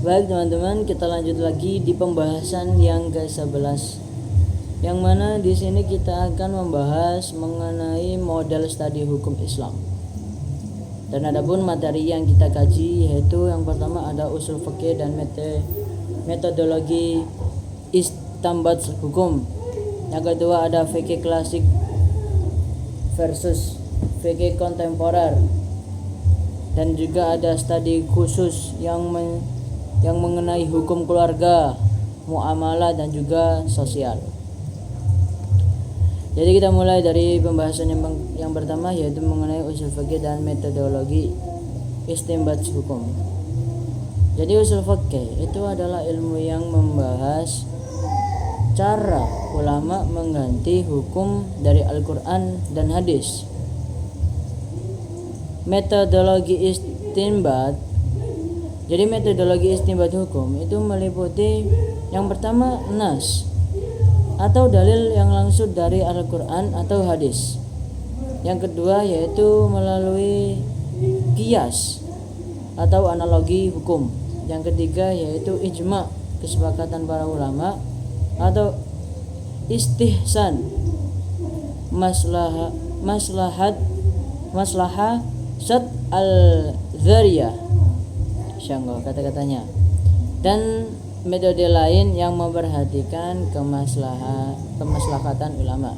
Baik teman-teman, kita lanjut lagi di pembahasan yang ke-11. Yang mana di sini kita akan membahas mengenai model studi hukum Islam. Dan adapun materi yang kita kaji yaitu yang pertama ada usul fikih dan metodologi istinbat hukum. Yang kedua ada fikih klasik versus fikih kontemporer. Dan juga ada studi khusus yang mengenai hukum keluarga, muamalah dan juga sosial. Jadi kita mulai dari pembahasan yang pertama yaitu mengenai usul fikih dan metodologi istinbat hukum. Jadi usul fikih itu adalah ilmu yang membahas cara ulama mengganti hukum dari Al-Quran dan hadis. Metodologi istinbat. Jadi metodologi istinbat hukum itu meliputi yang pertama nas atau dalil yang langsung dari Al-Quran atau hadis. Yang kedua yaitu melalui qiyas atau analogi hukum. Yang ketiga yaitu ijma, kesepakatan para ulama, atau istihsan, maslahat syat al-dzariyah, syanggo kata-katanya, dan metode lain yang memperhatikan kemaslahatan ulama.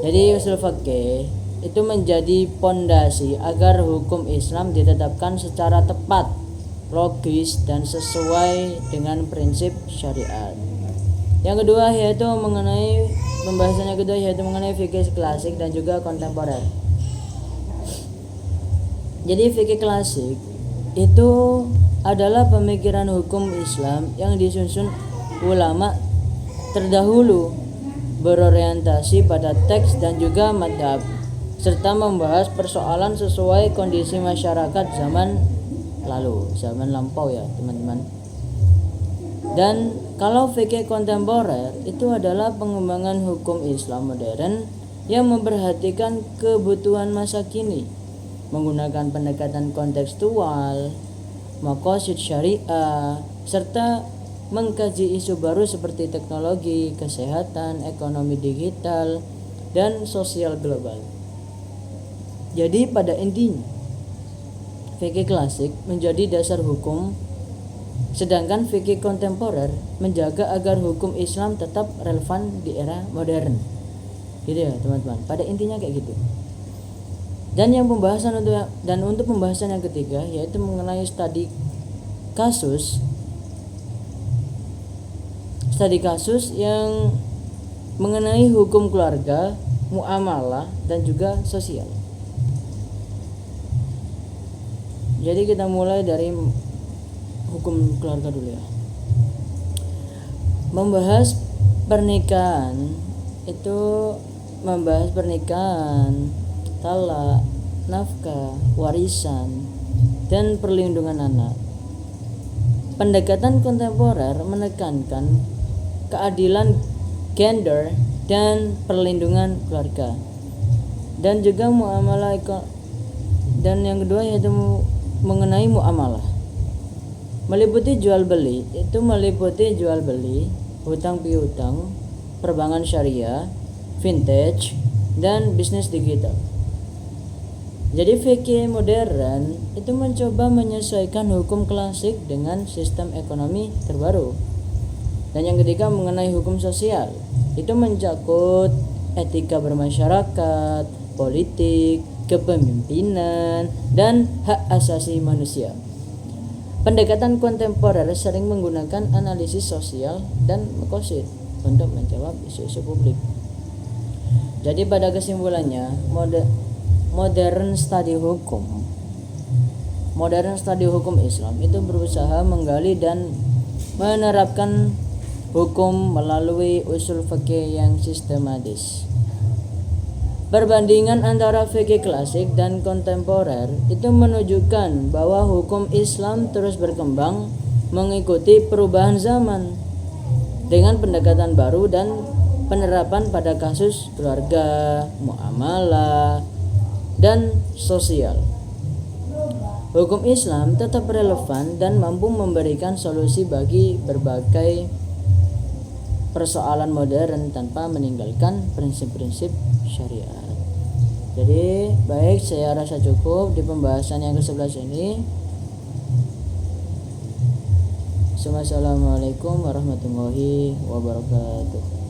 Jadi usul fikih itu menjadi pondasi agar hukum Islam ditetapkan secara tepat, logis dan sesuai dengan prinsip syariat. Yang kedua yaitu mengenai pembahasannya kedua yaitu mengenai fikih klasik dan juga kontemporer. Jadi fikih klasik itu adalah pemikiran hukum Islam yang disusun ulama terdahulu, berorientasi pada teks dan juga madhab, serta membahas persoalan sesuai kondisi masyarakat zaman lampau ya teman-teman. Dan kalau fikih kontemporer itu adalah pengembangan hukum Islam modern yang memperhatikan kebutuhan masa kini, menggunakan pendekatan kontekstual, maqasid syariah, serta mengkaji isu baru seperti teknologi, kesehatan, ekonomi digital, dan sosial global. Jadi pada intinya fikih klasik menjadi dasar hukum, sedangkan fikih kontemporer menjaga agar hukum Islam tetap relevan di era modern. Gitu ya teman-teman, pada intinya kayak gitu. Dan untuk pembahasan yang ketiga yaitu mengenai studi kasus yang mengenai hukum keluarga, muamalah dan juga sosial. Jadi kita mulai dari hukum keluarga dulu ya. Membahas pernikahan, talak, nafkah, warisan, dan perlindungan anak. Pendekatan kontemporer menekankan keadilan gender dan perlindungan keluarga. Dan juga muamalah, dan yang kedua yaitu mengenai muamalah. Meliputi jual beli, hutang piutang, perbankan syariah, vintage, dan bisnis digital. Jadi fikih modern itu mencoba menyesuaikan hukum klasik dengan sistem ekonomi terbaru. Dan yang ketiga mengenai hukum sosial, itu mencakup etika bermasyarakat, politik, kepemimpinan, dan hak asasi manusia. Pendekatan kontemporer sering menggunakan analisis sosial dan maqasid untuk menjawab isu-isu publik. Jadi pada kesimpulannya, modern studi hukum Islam itu berusaha menggali dan menerapkan hukum melalui usul fikih yang sistematis. Perbandingan antara fikih klasik dan kontemporer itu menunjukkan bahwa hukum Islam terus berkembang mengikuti perubahan zaman dengan pendekatan baru dan penerapan pada kasus keluarga, muamalah, dan sosial. Hukum Islam tetap relevan dan mampu memberikan solusi bagi berbagai persoalan modern tanpa meninggalkan prinsip-prinsip syariat. Jadi baik, saya rasa cukup di pembahasan yang ke-11 ini. Assalamualaikum warahmatullahi wabarakatuh.